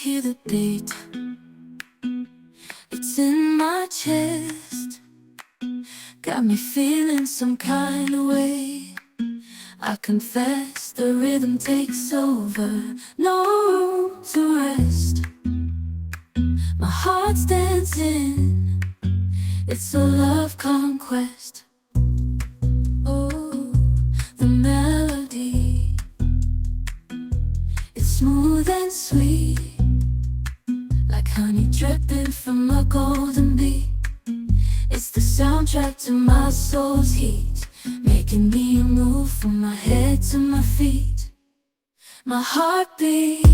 hear the beat, it's in my chest, got me feeling some kind of way. I confess the rhythm takes over, no room to rest. My heart's dancing, it's a love conquest. Oh, the melody, it's smooth and sweet, like honey dripping from a golden bee. It's the soundtrack to my soul's heat, making me move from my head to my feet. My heartbeat